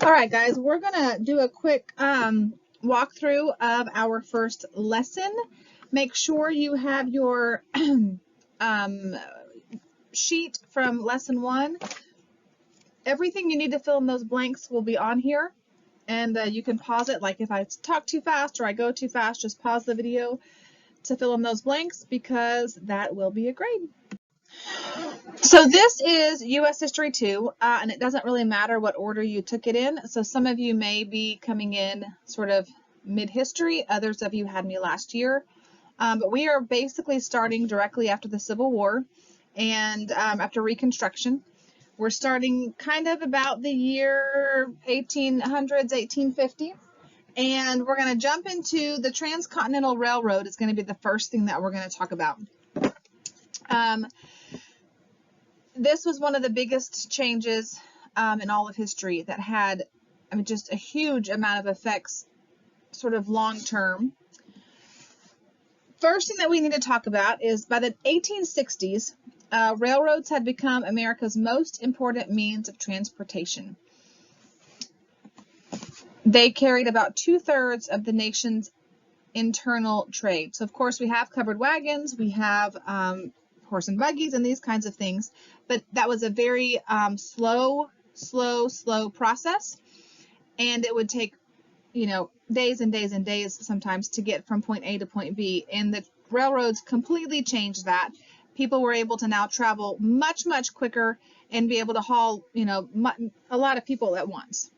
All right, guys, we're gonna do a quick walkthrough of our first lesson. Make sure you have your sheet from lesson 1. Everything you need to fill in those blanks will be on here, and you can pause it. Like if I talk too fast or I go too fast, just pause the video to fill in those blanks because that will be a grade. So this is U.S. History 2, and it doesn't really matter what order you took it in. So some of you may be coming in sort of mid-history. Others of you had me last year. But we are basically starting directly after the Civil War and after Reconstruction. We're starting kind of about the year 1800s, 1850. And we're going to jump into the Transcontinental Railroad. Is going to be the first thing that we're going to talk about. This was one of the biggest changes in all of history that had, just a huge amount of effects, sort of long term. First thing that we need to talk about is by the 1860s, railroads had become America's most important means of transportation. They carried about 2/3 of the nation's internal trade. So, of course, we have covered wagons, we have horse and buggies and these kinds of things, but that was a very slow process, and it would take days and days and days sometimes to get from point A to point B, and the railroads completely changed that. People were able to now travel much quicker and be able to haul a lot of people at once.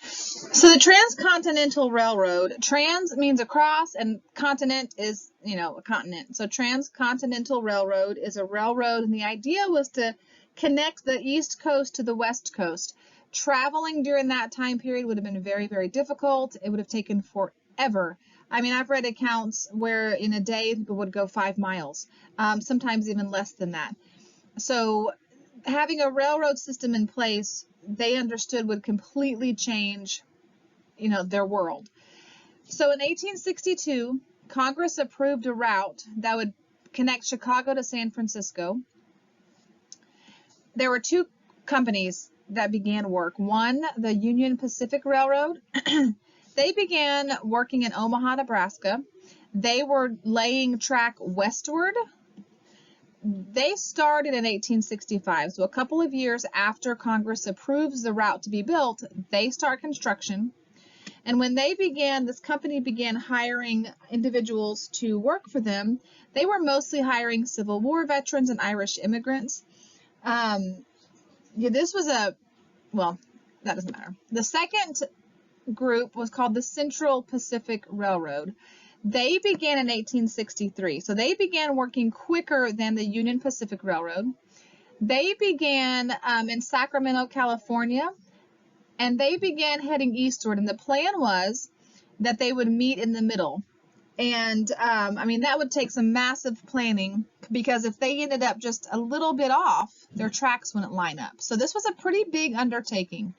So the Transcontinental Railroad, trans means across and continent is, a continent. So Transcontinental Railroad is a railroad, and the idea was to connect the East Coast to the West Coast. Traveling during that time period would have been very, very difficult. It would have taken forever. I've read accounts where in a day people would go 5 miles, sometimes even less than that. So having a railroad system in place, they understood would completely change their world. So in 1862, Congress approved a route that would connect Chicago to San Francisco. There were 2 companies that began work. One, the Union Pacific Railroad. They began working in Omaha, Nebraska. They were laying track westward. They started in 1865, so a couple of years after Congress approves the route to be built, they start construction. And when they began, this company began hiring individuals to work for them. They were mostly hiring Civil War veterans and Irish immigrants. This was that doesn't matter. The second group was called the Central Pacific Railroad. They began in 1863, so they began working quicker than the Union Pacific Railroad. They began in Sacramento, California, and they began heading eastward, and the plan was that they would meet in the middle. And that would take some massive planning, because if they ended up just a little bit off, their tracks wouldn't line up. So this was a pretty big undertaking.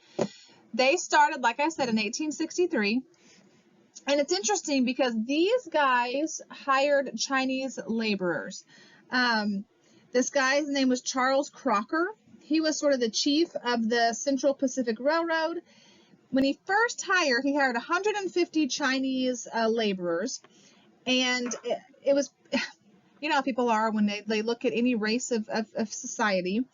They started, like I said, in 1863. And it's interesting because these guys hired Chinese laborers. This guy's name was Charles Crocker. He was sort of the chief of the Central Pacific Railroad. When he first hired, he hired 150 Chinese laborers. And it was, how people are when they look at any race of society.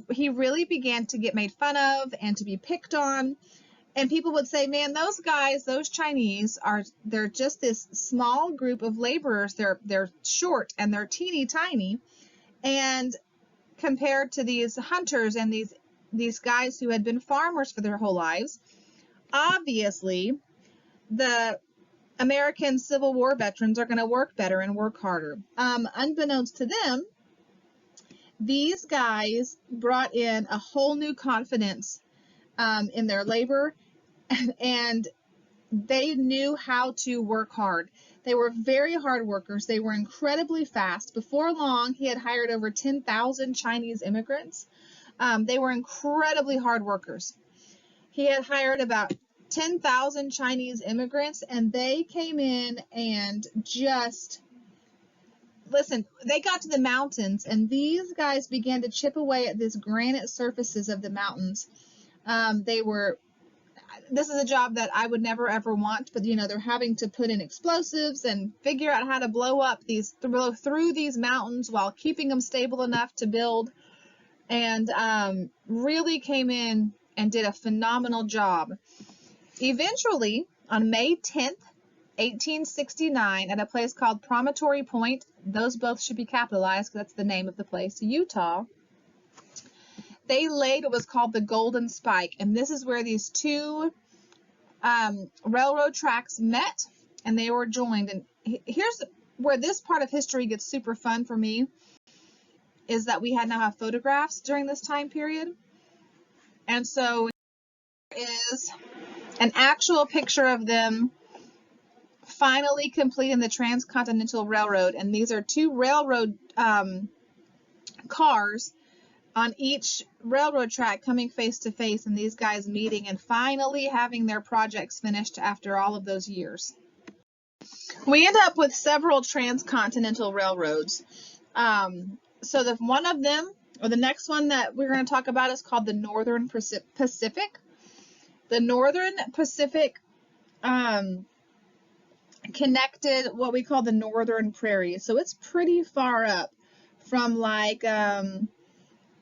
He really began to get made fun of and to be picked on. And people would say, man, those guys, those Chinese, they're just this small group of laborers. They're short and they're teeny tiny. And compared to these hunters and these guys who had been farmers for their whole lives, obviously the American Civil War veterans are going to work better and work harder. Unbeknownst to them, these guys brought in a whole new confidence in their labor, and they knew how to work hard. They were very hard workers. They were incredibly fast. Before long, he had hired over 10,000 Chinese immigrants. They were incredibly hard workers. He had hired about 10,000 Chinese immigrants, and they came in and just, listen, they got to the mountains, and these guys began to chip away at these granite surfaces of the mountains. They were this is a job that I would never ever want, but they're having to put in explosives and figure out how to blow up through these mountains while keeping them stable enough to build, and really came in and did a phenomenal job. Eventually, on May 10th, 1869, at a place called Promontory Point, those both should be capitalized because that's the name of the place, Utah, they laid what was called the Golden Spike, and this is where these two railroad tracks met, and they were joined. And here's where this part of history gets super fun for me, is that we now have photographs during this time period. And so here is an actual picture of them finally completing the Transcontinental Railroad, and these are two railroad cars on each railroad track coming face to face, and these guys meeting and finally having their projects finished after all of those years. We end up with several transcontinental railroads. So one of them, or the next one that we're going to talk about, is called the Northern Pacific. The Northern Pacific connected what we call the Northern Prairies. So it's pretty far up from like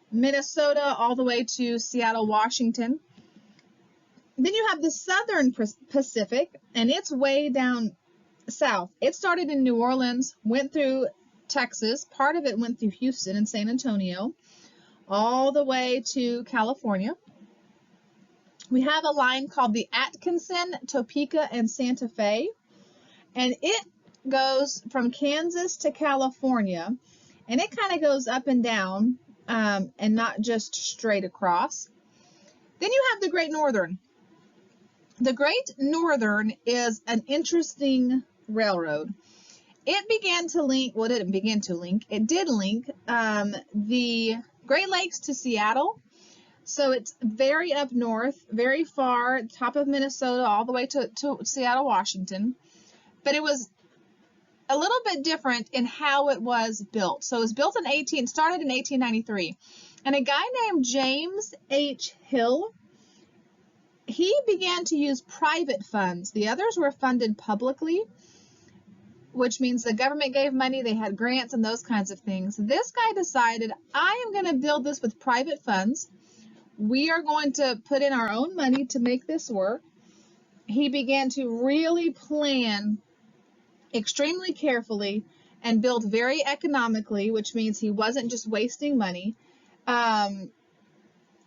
Minnesota all the way to Seattle, Washington. Then you have the Southern Pacific, and it's way down south. It started in New Orleans, went through Texas, part of it went through Houston and San Antonio, all the way to California. We have a line called the Atkinson, Topeka, and Santa Fe, and it goes from Kansas to California, and it kind of goes up and down, and not just straight across. Then you have the Great Northern. The Great Northern is an interesting railroad. It began to link, well, it didn't begin to link, it did link the Great Lakes to Seattle. So it's very up north, very far, top of Minnesota, all the way to Seattle, Washington. But it was a little bit different in how it was built. So it was built started in 1893. And a guy named James H. Hill, he began to use private funds. The others were funded publicly, which means the government gave money, they had grants and those kinds of things. This guy decided, I am going to build this with private funds. We are going to put in our own money to make this work. He began to really plan extremely carefully and build very economically, which means he wasn't just wasting money. And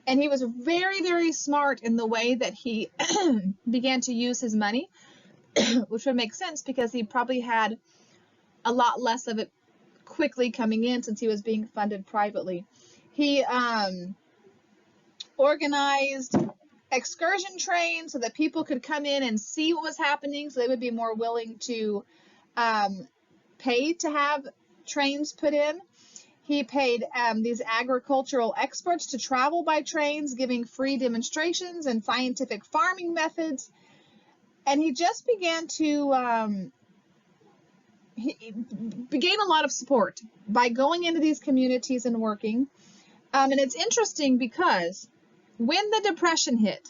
he was very, very smart in the way that he began to use his money, which would make sense because he probably had a lot less of it quickly coming in since he was being funded privately. He organized excursion trains so that people could come in and see what was happening, so they would be more willing to pay to have trains put in. He paid these agricultural experts to travel by trains, giving free demonstrations and scientific farming methods. And he just began to gain a lot of support by going into these communities and working. And it's interesting because when the Depression hit,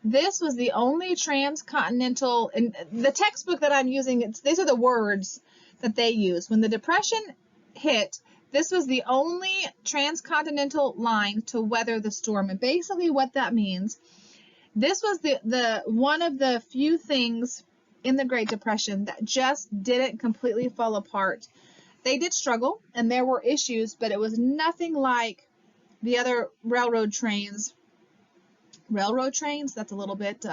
this was the only transcontinental, and the textbook that I'm using, these are the words that they use. When the Depression hit, this was the only transcontinental line to weather the storm. And basically what that means, this was the one of the few things in the Great Depression that just didn't completely fall apart. They did struggle and there were issues, but it was nothing like the other railroad trains, that's a little bit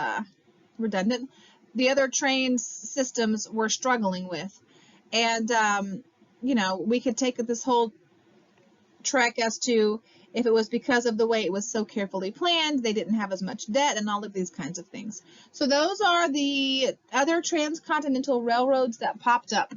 redundant, the other train systems were struggling with. And, we could take this whole trek as to if it was because of the way it was so carefully planned, they didn't have as much debt, and all of these kinds of things. So those are the other transcontinental railroads that popped up.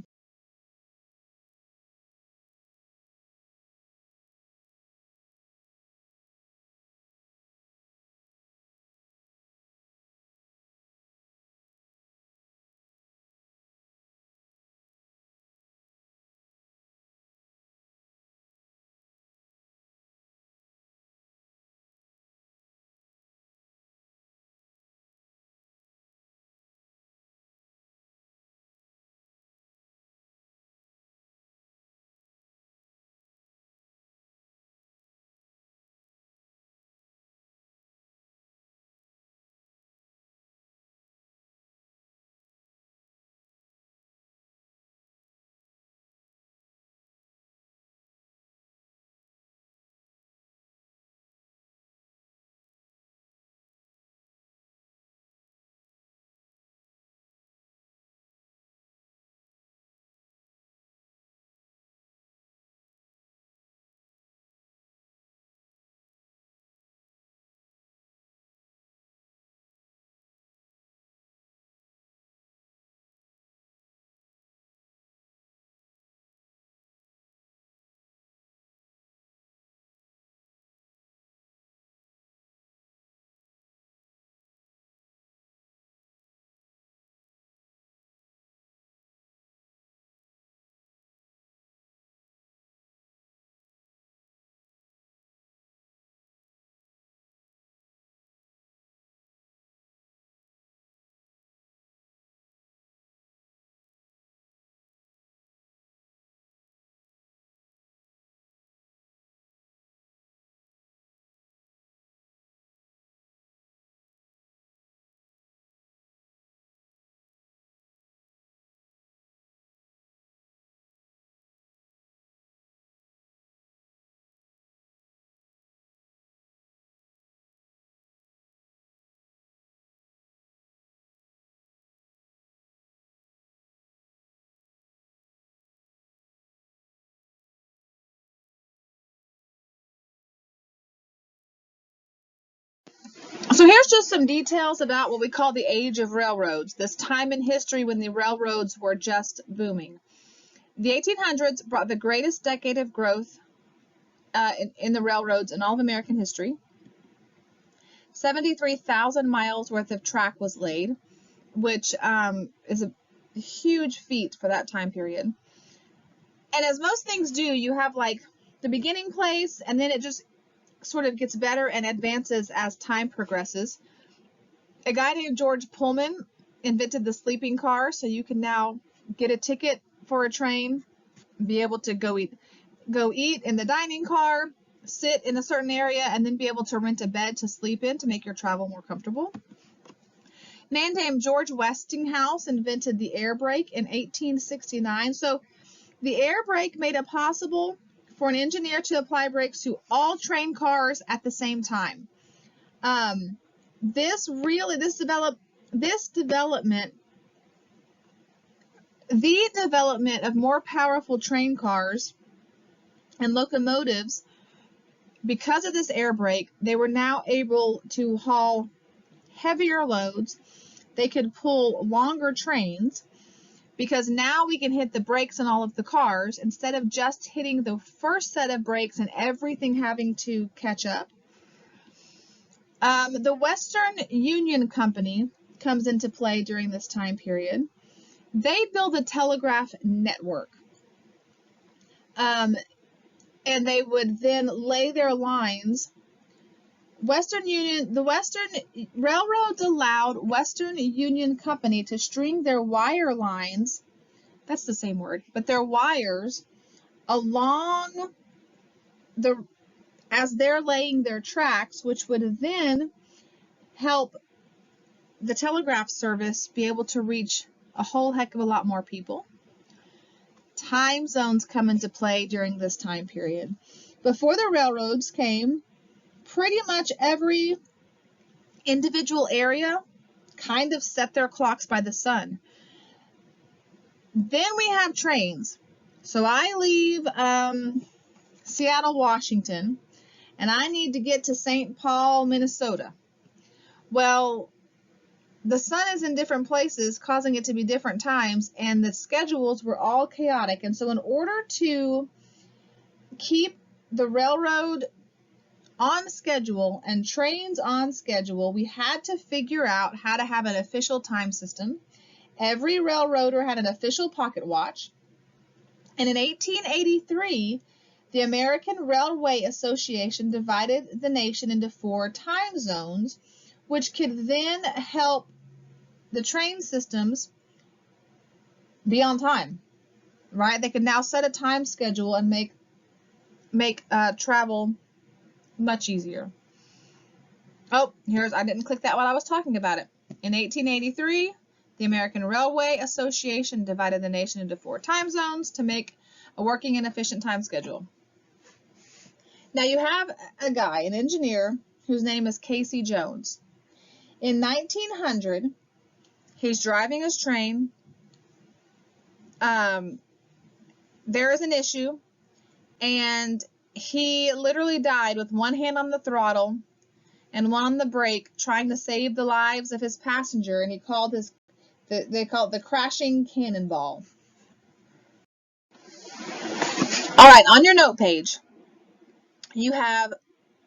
So here's just some details about what we call the age of railroads, this time in history when the railroads were just booming. The 1800s brought the greatest decade of growth in the railroads in all of American history. 73,000 miles worth of track was laid, which is a huge feat for that time period. And as most things do, you have like the beginning place, and then it just sort of gets better and advances as time progresses. A guy named George Pullman invented the sleeping car, so you can now get a ticket for a train, be able to go eat in the dining car, sit in a certain area, and then be able to rent a bed to sleep in to make your travel more comfortable. A man named George Westinghouse invented the air brake in 1869. So the air brake made it possible for an engineer to apply brakes to all train cars at the same time. The development of more powerful train cars and locomotives, because of this air brake, they were now able to haul heavier loads. They could pull longer trains, because now we can hit the brakes on all of the cars instead of just hitting the first set of brakes and everything having to catch up. The Western Union Company comes into play during this time period. They build a telegraph network, and they would then lay their lines. The Western Railroads allowed Western Union Company to string their wire lines, that's the same word, but their wires along as they're laying their tracks, which would then help the telegraph service be able to reach a whole heck of a lot more people. Time zones come into play during this time period. Before the railroads came, pretty much every individual area kind of set their clocks by the sun. Then we have trains. So I leave Seattle, Washington, and I need to get to St. Paul, Minnesota. Well, the sun is in different places, causing it to be different times, and the schedules were all chaotic. And so in order to keep the railroad on schedule and trains on schedule, we had to figure out how to have an official time system. Every railroader had an official pocket watch. And in 1883, the American Railway Association divided the nation into 4 time zones, which could then help the train systems be on time, right? They could now set a time schedule and make travel much easier. Oh, I didn't click that while I was talking about it. In 1883, the American Railway Association divided the nation into 4 time zones to make a working and efficient time schedule. Now you have a guy, an engineer, whose name is Casey Jones. In 1900, he's driving his train. There is an issue, and he literally died with one hand on the throttle and one on the brake, trying to save the lives of his passenger, and he called they call it the crashing cannonball. All right, on your note page, you have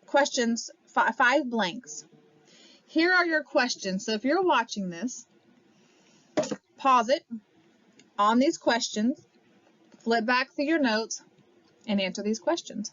questions, 5 blanks. Here are your questions. So if you're watching this, pause it on these questions, flip back through your notes, and answer these questions.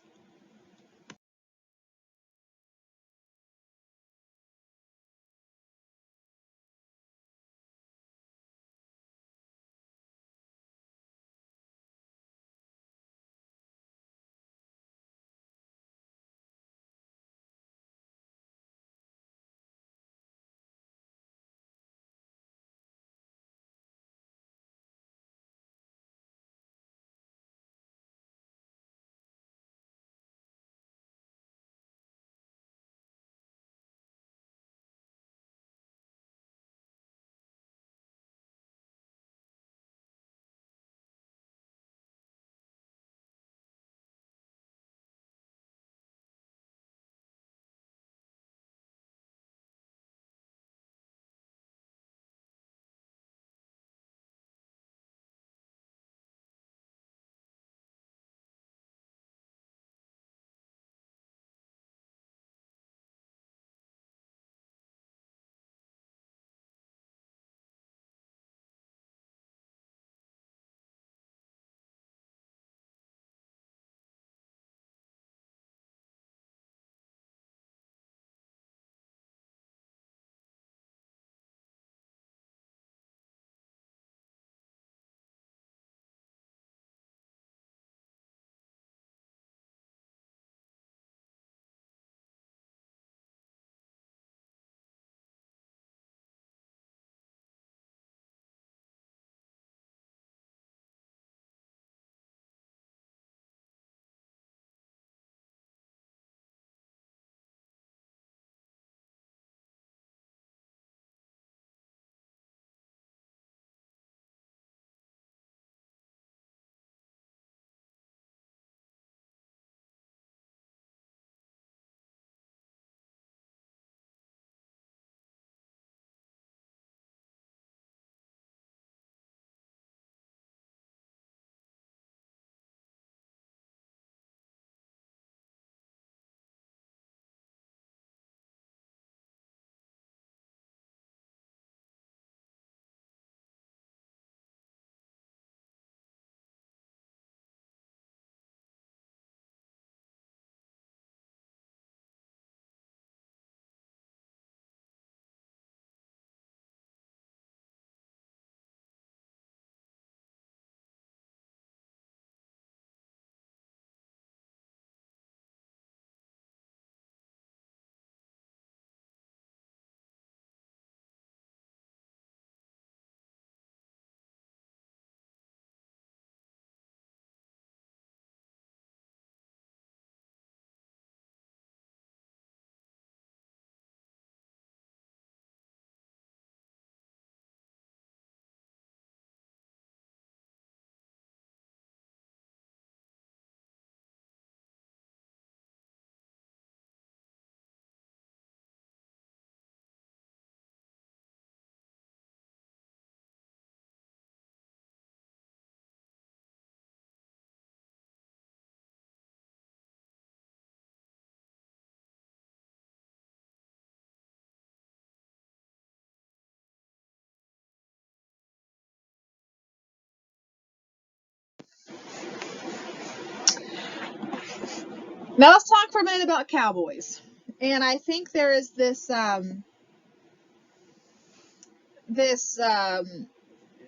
Now let's talk for a minute about cowboys. And I think there is this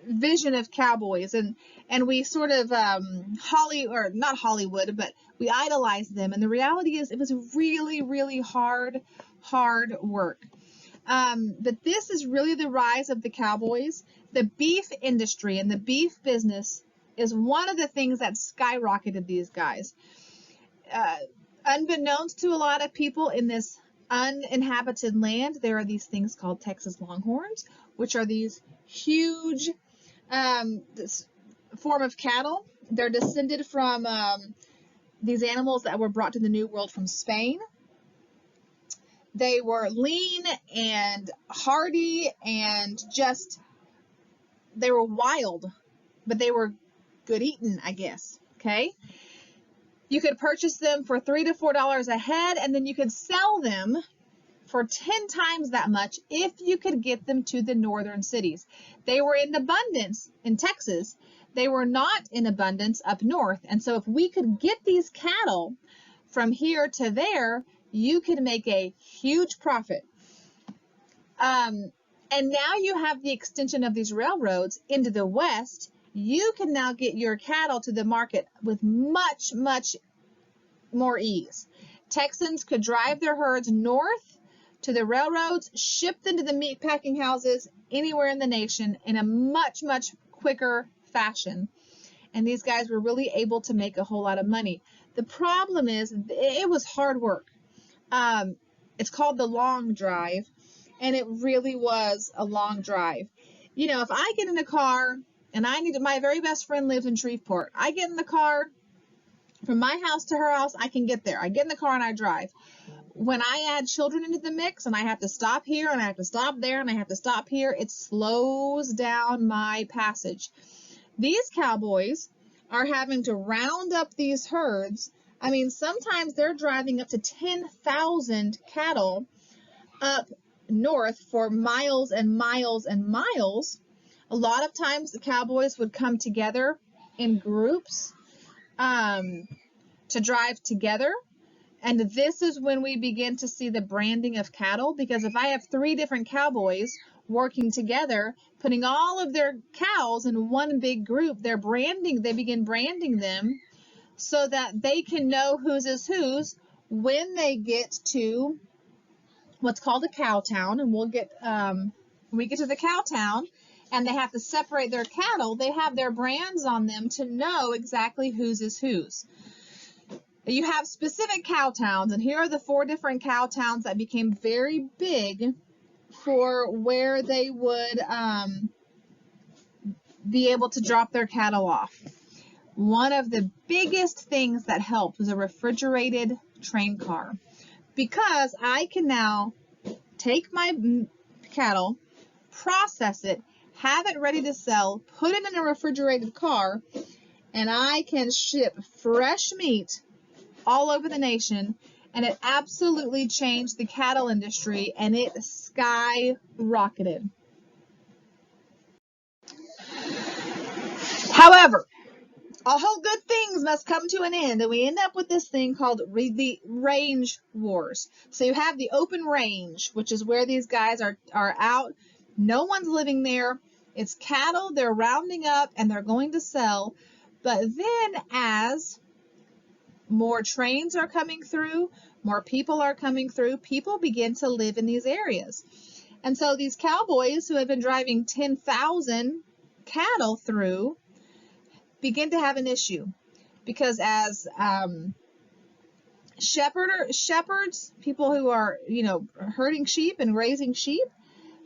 vision of cowboys, and we sort of not Hollywood, but we idolize them. And the reality is, it was really, really hard work. But this is really the rise of the cowboys. The beef industry and the beef business is one of the things that skyrocketed these guys. Unbeknownst to a lot of people in this uninhabited land, there are these things called Texas Longhorns, which are these huge this form of cattle. They're descended from these animals that were brought to the New World from Spain. They were lean and hardy and they were wild, but they were good eating, I guess. Okay. You could purchase them for $3 to $4 a head, and then you could sell them for 10 times that much if you could get them to the northern cities. They were in abundance in Texas. They were not in abundance up north. And so if we could get these cattle from here to there, you could make a huge profit. And now you have the extension of these railroads into the west. You can now get your cattle to the market with much, much more ease. Texans could drive their herds north to the railroads, ship them to the meat packing houses anywhere in the nation in a much, much quicker fashion. And these guys were really able to make a whole lot of money. The problem is, it was hard work. It's called the long drive, and it really was a long drive. You know, if I get in a car, and my very best friend lives in Shreveport. I get in the car, from my house to her house, I can get there. I get in the car and I drive. When I add children into the mix and I have to stop here and I have to stop there and I have to stop here, it slows down my passage. These cowboys are having to round up these herds. I mean, sometimes they're driving up to 10,000 cattle up north for miles and miles and miles. A lot of times the cowboys would come together in groups to drive together. And this is when we begin to see the branding of cattle, because if I have 3 different cowboys working together, putting all of their cows in one big group, they begin branding them so that they can know whose is whose when they get to what's called a cow town. And when we get to the cow town and they have to separate their cattle, they have their brands on them to know exactly whose is whose. You have specific cow towns, and here are the 4 different cow towns that became very big for where they would be able to drop their cattle off. One of the biggest things that helped was a refrigerated train car, because I can now take my cattle, process it, have it ready to sell, put it in a refrigerated car, and I can ship fresh meat all over the nation. And it absolutely changed the cattle industry, and it skyrocketed. However, all good things must come to an end, and we end up with this thing called the range wars. So you have the open range, which is where these guys are out. No one's living there. It's cattle they're rounding up and they're going to sell. But then as more trains are coming through, more people are coming through, people begin to live in these areas. And so these cowboys who have been driving 10,000 cattle through begin to have an issue, because as shepherds, people who are, herding sheep and raising sheep,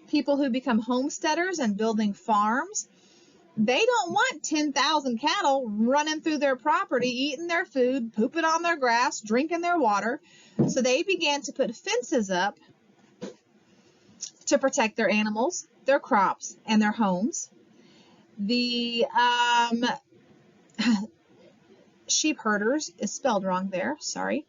people who become homesteaders and building farms, they don't want 10,000 cattle running through their property, eating their food, pooping on their grass, drinking their water. So they began to put fences up to protect their animals, their crops, and their homes. The sheep herders is spelled wrong there, sorry.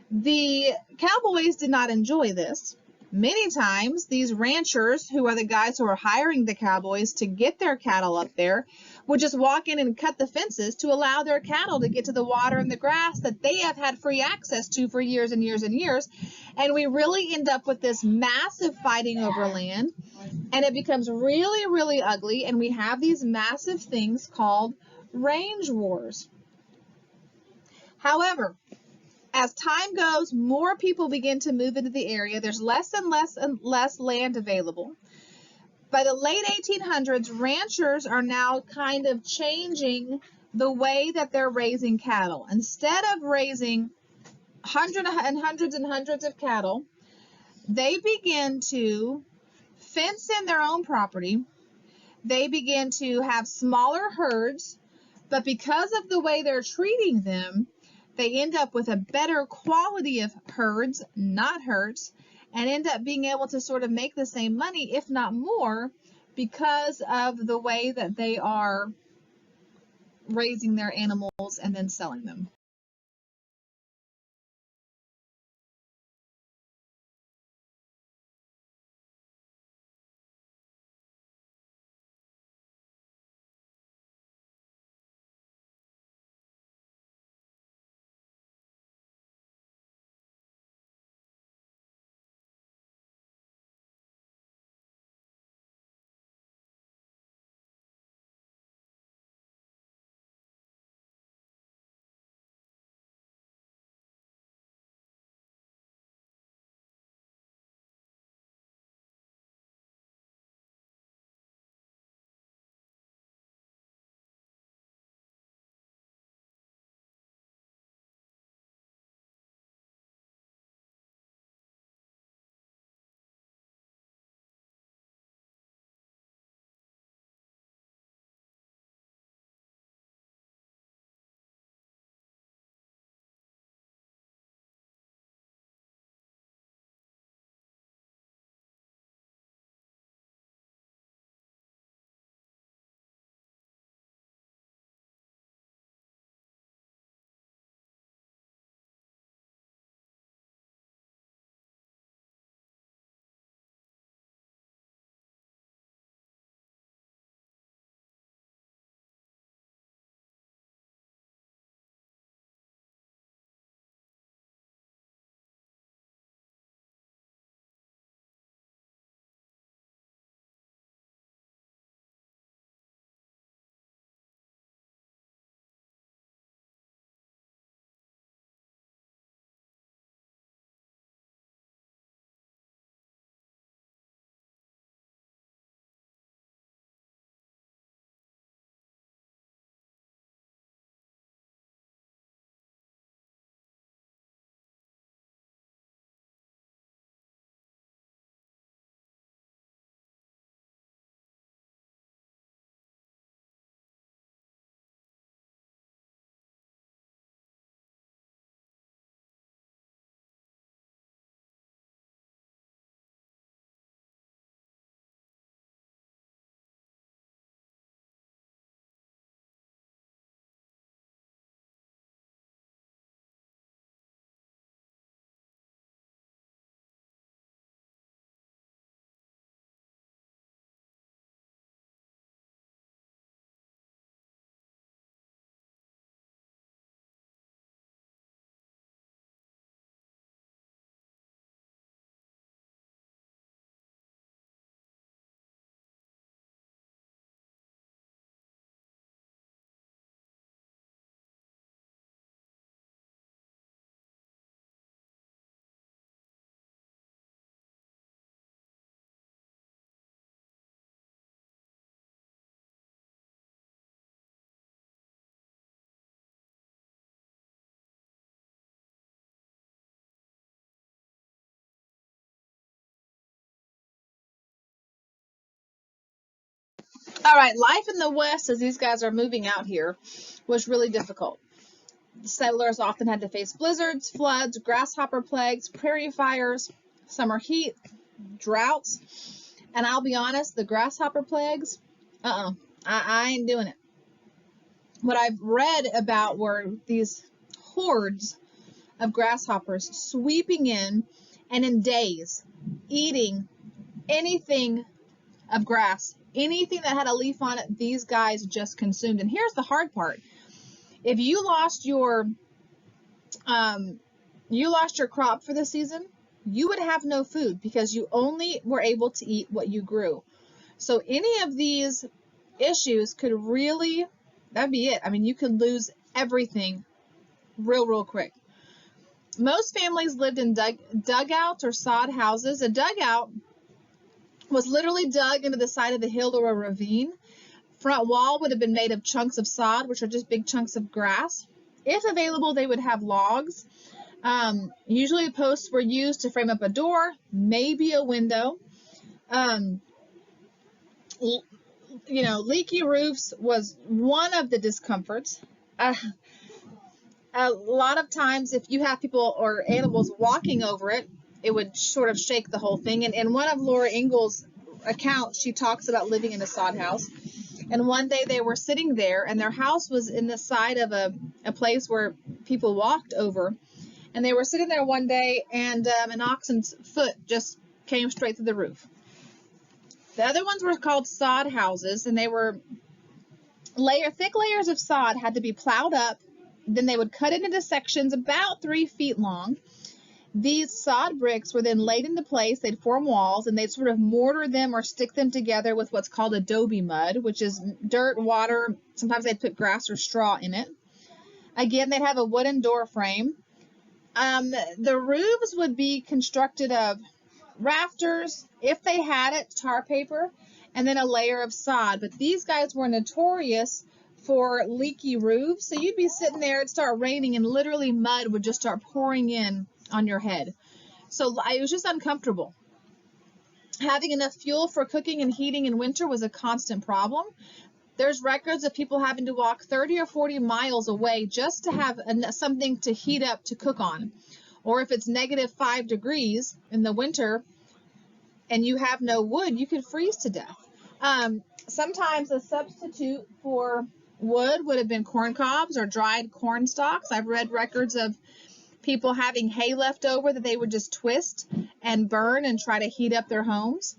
The cowboys did not enjoy this, Many times, these ranchers, who are the guys who are hiring the cowboys to get their cattle up there, would just walk in and cut the fences to allow their cattle to get to the water and the grass that they have had free access to for years and years and years. And we really end up with this massive fighting over land, and it becomes really, really ugly, and we have these massive things called range wars. However, as time goes, more people begin to move into the area. There's less and less land available. By the late 1800s, ranchers are now kind of changing the way that they're raising cattle. Instead of raising hundreds and hundreds of cattle, they begin to fence in their own property. They begin to have smaller herds, but because of the way they're treating them, they end up with a better quality of herds, not herds, and end up being able to sort of make the same money, if not more, because of the way that they are raising their animals and then selling them. All right, life in the West as these guys are moving out here was really difficult. The settlers often had to face blizzards, floods, grasshopper plagues, prairie fires, summer heat, droughts, and I'll be honest, the grasshopper plagues, I ain't doing it. What I've read about were these hordes of grasshoppers sweeping in, and in days, eating anything of grass. Anything that had a leaf on it, these guys just consumed. And here's the hard part. If you lost your crop for the season, you would have no food because you only were able to eat what you grew. So any of these issues could really, that'd be it. I mean, you could lose everything real quick. Most families lived in dugouts or sod houses. A dugout was literally dug into the side of the hill or a ravine. Front wall would have been made of chunks of sod, which are just big chunks of grass. If available, they would have logs. Usually posts were used to frame up a door, maybe a window. Leaky roofs was one of the discomforts. A lot of times if you have people or animals walking over it, it would sort of shake the whole thing. And in one of Laura Ingalls' accounts, she talks about living in a sod house. And one day they were sitting there, and their house was in the side of a place where people walked over. And they were sitting there one day, and an oxen's foot just came straight through the roof. The other ones were called sod houses, and they were thick layers of sod had to be plowed up. Then they would cut it into sections about 3 feet long. These sod bricks were then laid into place. They'd form walls, and they'd sort of mortar them or stick them together with what's called adobe mud, which is dirt, water. Sometimes they'd put grass or straw in it. Again, they'd have a wooden door frame. The roofs would be constructed of rafters, if they had it, tar paper, and then a layer of sod. But these guys were notorious for leaky roofs. So you'd be sitting there, it'd start raining, and literally mud would just start pouring in on your head. So it was just uncomfortable. Having enough fuel for cooking and heating in winter was a constant problem. There's records of people having to walk 30 or 40 miles away just to have something to heat up to cook on. Or if it's -5 degrees in the winter and you have no wood, you could freeze to death. Sometimes a substitute for wood would have been corn cobs or dried corn stalks. I've read records of people having hay left over that they would just twist and burn and try to heat up their homes.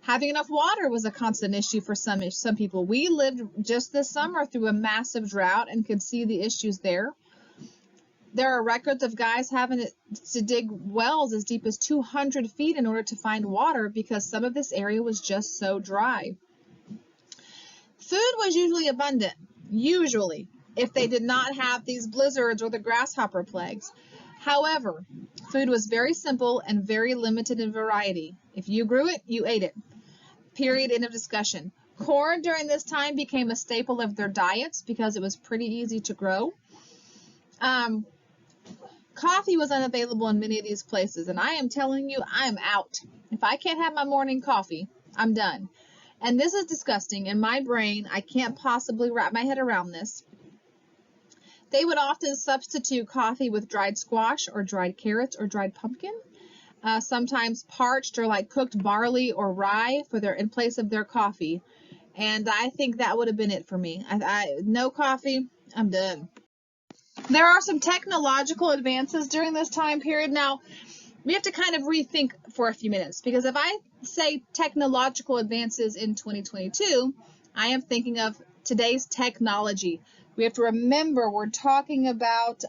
Having enough water was a constant issue for some people. We lived just this summer through a massive drought and could see the issues there. There are records of guys having to dig wells as deep as 200 feet in order to find water because some of this area was just so dry. Food was usually abundant, if they did not have these blizzards or the grasshopper plagues. However, food was very simple and very limited in variety. If you grew it, you ate it. Period. End of discussion. Corn during this time became a staple of their diets because it was pretty easy to grow. Coffee was unavailable in many of these places, and I am telling you, I am out. If I can't have my morning coffee, I'm done. And this is disgusting. In my brain, I can't possibly wrap my head around this. They would often substitute coffee with dried squash or dried carrots or dried pumpkin. Sometimes parched or cooked barley or rye in place of their coffee. And I think that would have been it for me. No coffee, I'm done. There are some technological advances during this time period. Now, we have to kind of rethink for a few minutes, because if I say technological advances in 2022, I am thinking of today's technology. We have to remember we're talking about,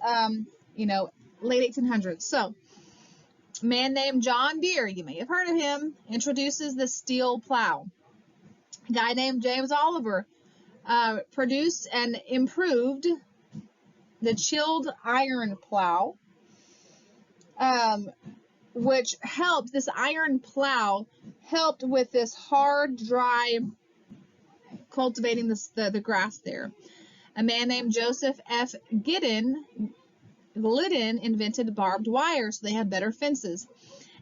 late 1800s. So, a man named John Deere, you may have heard of him, introduces the steel plow. A guy named James Oliver produced and improved the chilled iron plow, which helped, this iron plow helped with this hard, dry, cultivating the grass there. A man named Joseph F. Glidden invented barbed wire, so they had better fences.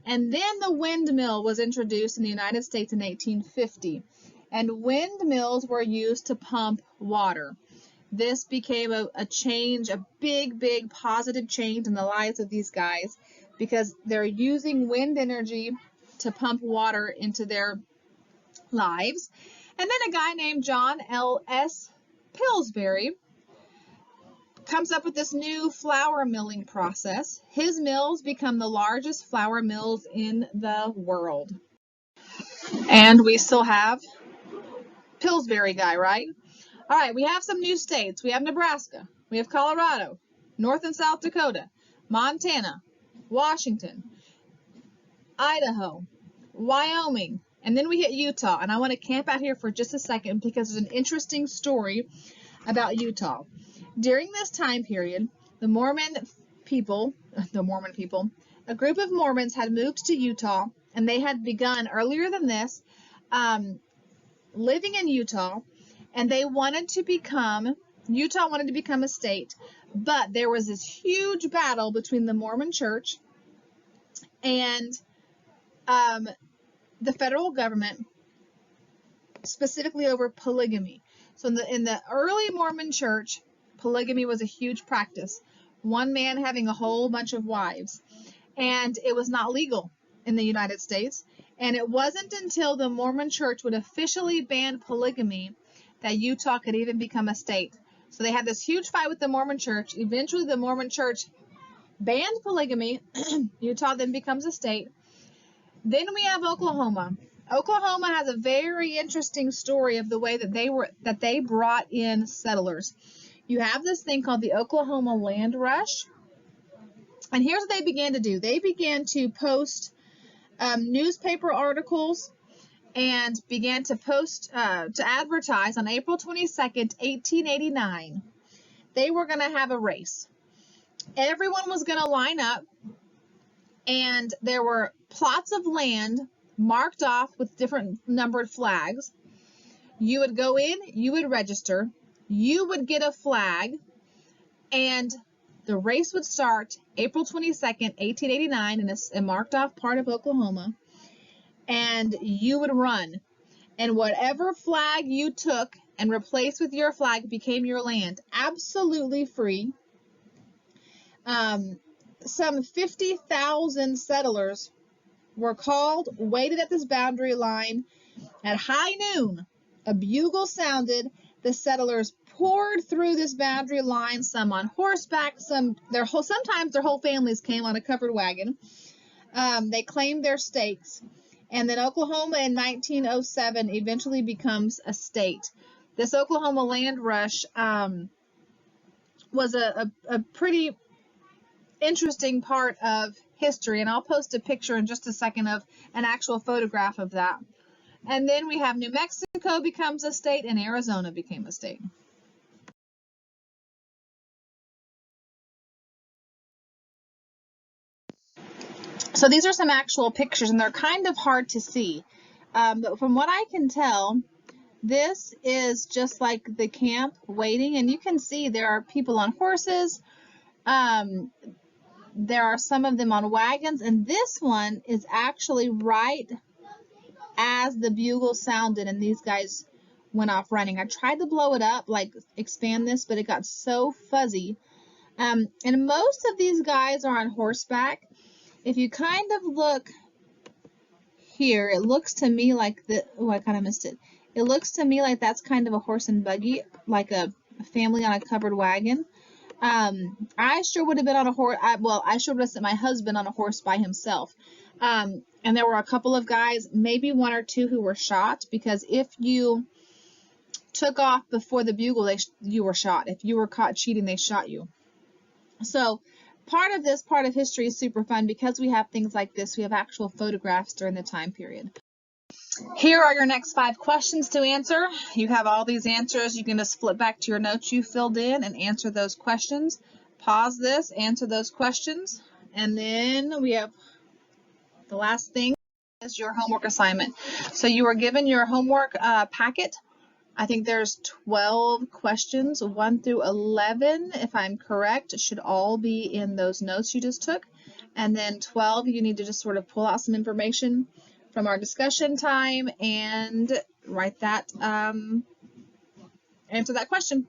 And then the windmill was introduced in the United States in 1850. And windmills were used to pump water. This became a change, a big positive change in the lives of these guys, because they're using wind energy to pump water into their lives. And then a guy named John L.S. Pillsbury comes up with this new flour milling process. His mills become the largest flour mills in the world. And we still have Pillsbury guy, right? All right, we have some new states. We have Nebraska, we have Colorado, North and South Dakota, Montana, Washington, Idaho, Wyoming, and then we hit Utah. And I want to camp out here for just a second because there's an interesting story about Utah. During this time period, the Mormon people, a group of Mormons had moved to Utah, and they had begun earlier than this living in Utah, and Utah wanted to become a state, but there was this huge battle between the Mormon Church and the federal government, specifically over polygamy. So in the early Mormon Church, polygamy was a huge practice. One man having a whole bunch of wives, and it was not legal in the United States. And it wasn't until the Mormon Church would officially ban polygamy that Utah could even become a state. So they had this huge fight with the Mormon Church. Eventually, the Mormon Church banned polygamy. Utah then becomes a state. Then we have Oklahoma. Oklahoma has a very interesting story of the way that they brought in settlers. You have this thing called the Oklahoma Land Rush. And here's what they began to do. They began to post newspaper articles and began to advertise on April 22nd, 1889. They were going to have a race. Everyone was going to line up, and there were plots of land marked off with different numbered flags. You would go in, you would register, you would get a flag, and the race would start April 22nd, 1889 in a marked off part of Oklahoma, and you would run. And whatever flag you took and replaced with your flag became your land. Absolutely free. Some 50,000 settlers were called, waited at this boundary line. At high noon, a bugle sounded. The settlers poured through this boundary line, some on horseback, sometimes their whole families came on a covered wagon. They claimed their stakes. And then Oklahoma in 1907 eventually becomes a state. This Oklahoma Land Rush was a pretty interesting part of history, and I'll post a picture in just a second of an actual photograph of that. And then we have New Mexico becomes a state, and Arizona became a state. So these are some actual pictures, and they're kind of hard to see. But from what I can tell, this is just like the camp waiting, and you can see there are people on horses. There are some of them on wagons, and this one is actually right as the bugle sounded and these guys went off running. I tried to blow it up, like expand this, but it got so fuzzy. And most of these guys are on horseback. If you kind of look here, it looks to me like I kind of missed it. It looks to me like that's kind of a horse and buggy, like a family on a covered wagon. I sure would have been on a horse. I sure would have sent my husband on a horse by himself. And there were a couple of guys, maybe one or two, who were shot, because if you took off before the bugle, you were shot. If you were caught cheating, they shot you. So part of history is super fun because we have things like this. We have actual photographs during the time period. Here are your next 5 questions to answer. You have all these answers. You can just flip back to your notes you filled in and answer those questions. Pause this, answer those questions, and then we have the last thing is your homework assignment. So you were given your homework packet. I think there's 12 questions, 1 through 11, if I'm correct. It should all be in those notes you just took. And then 12, you need to just sort of pull out some information from our discussion time and write that, answer that question.